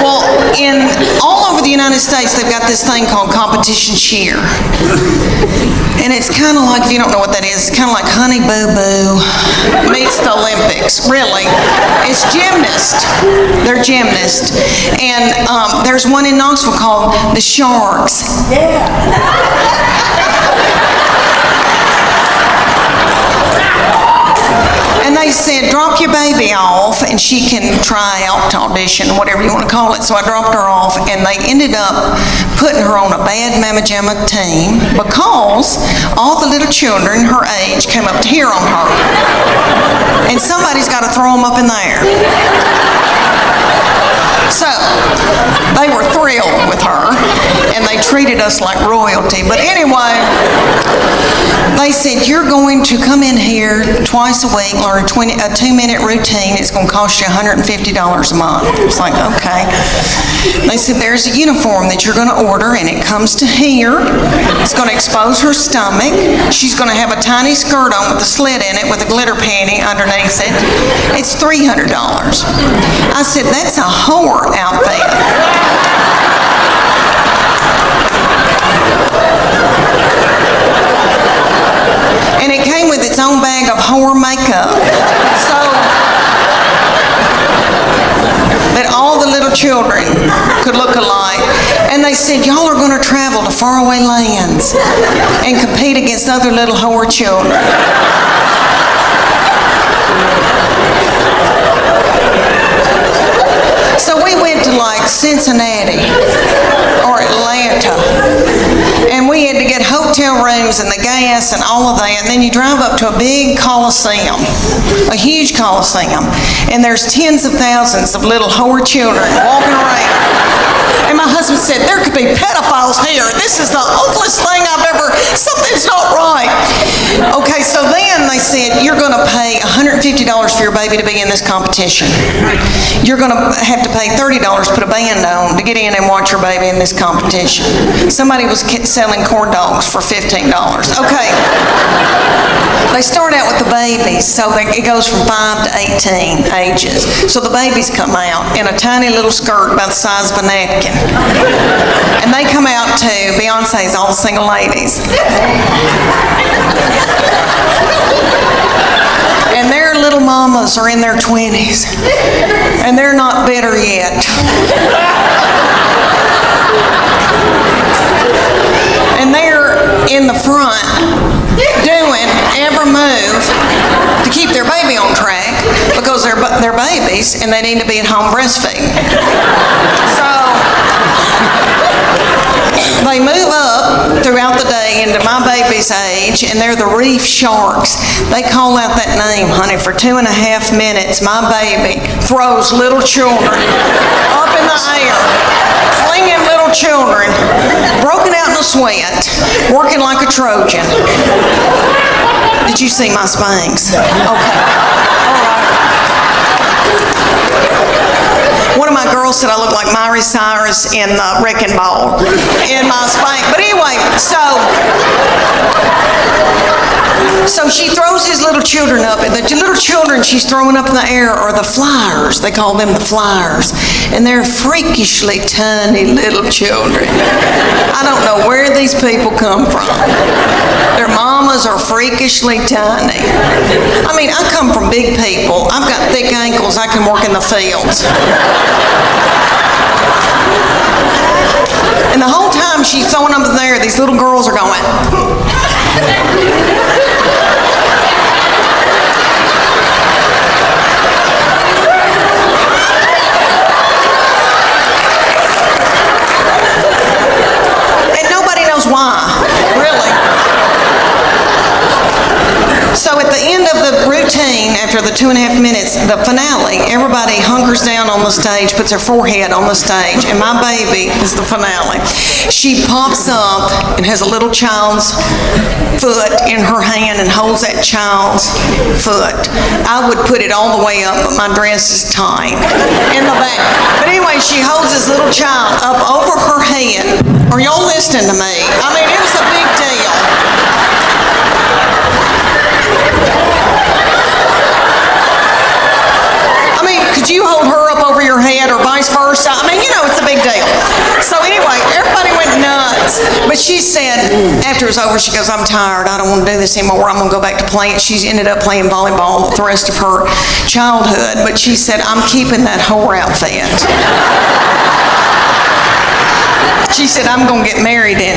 Well, all over the United States, they've got this thing called competition cheer. And it's kind of like, if you don't know what that is, it's kind of like Honey Boo Boo meets the Olympics, really. It's gymnast. They're gymnasts. And there's one in Knoxville called the Sharks. Yeah. And they said, drop your baby off and she can try out to audition, whatever you want to call it. So I dropped her off and they ended up putting her on a bad Mamma Jamma team because all the little children her age came up to hear on her. And somebody's got to throw them up in the air. So they were thrilled with her and they treated us like royalty. But anyway, they said, you're going to come in here twice a week, learn a 2-minute routine. It's going to cost you $150 a month. It's like, okay. They said, there's a uniform that you're going to order and it comes to here. It's going to expose her stomach. She's going to have a tiny skirt on with a slit in it with a glitter panty underneath it. It's $300. I said, that's a whore outfit. And it came with its own bag of whore makeup. So that all the little children could look alike. And they said, y'all are going to travel to faraway lands and compete against other little whore children. So we went to like Cincinnati or Atlanta, and we had to get hotel rooms and the gas and all of that, and then you drive up to a big coliseum, a huge coliseum, and there's tens of thousands of little whore children walking around. And my husband said, there could be pedophiles here. This is the ugliest thing I've ever, something's not right. Okay, so then they said, you're going to pay $150 for your baby to be in this competition. You're going to have to pay $30 to put a band on to get in and watch your baby in this competition. Somebody was selling corn dogs for $15. Okay. They start out with the babies, so it goes from 5 to 18 ages. So the babies come out in a tiny little skirt about the size of a napkin. And they come out to Beyonce's All the Single Ladies. And their little mamas are in their 20s. And they're not bitter yet. And they're in the front doing every move to keep their baby on track because they're babies and they need to be at home breastfeeding. So they move up throughout the day into my baby's age, and they're the reef sharks. They call out that name, honey, for 2.5 minutes. My baby throws little children up in the air, flinging little children, broken out in a sweat, working like a Trojan. Did you see my Spanx? Okay. All right. One of my girls said I look like Miley Cyrus in the Wrecking Ball in my Spanx. But anyway, so she throws these little children up, and the little children she's throwing up in the air are the flyers. They call them the flyers. And they're freakishly tiny little children. I don't know where these people come from. Their mamas are freakishly tiny. I mean, I come from big people. I've got thick ankles. I can work in the fields. And the whole time she's throwing them up there, these little girls are going. And nobody knows why, really. So at the end of the routine, after the 2.5 minutes, the finale, everybody hunkers down on the stage, puts their forehead on the stage, and my baby is the finale. She pops up and has a little child's foot in her hand and holds that child's foot. I would put it all the way up, but my dress is tight in the back. But anyway, she holds this little child up over her head. Are y'all listening to me? I mean, it was a big deal. I mean, could you hold her up over your head or vice versa? I mean, you know, big deal. So anyway, everybody went nuts. But she said, after it was over, she goes, I'm tired. I don't want to do this anymore. I'm going to go back to playing. She ended up playing volleyball the rest of her childhood. But she said, I'm keeping that whore outfit. She said, I'm going to get married in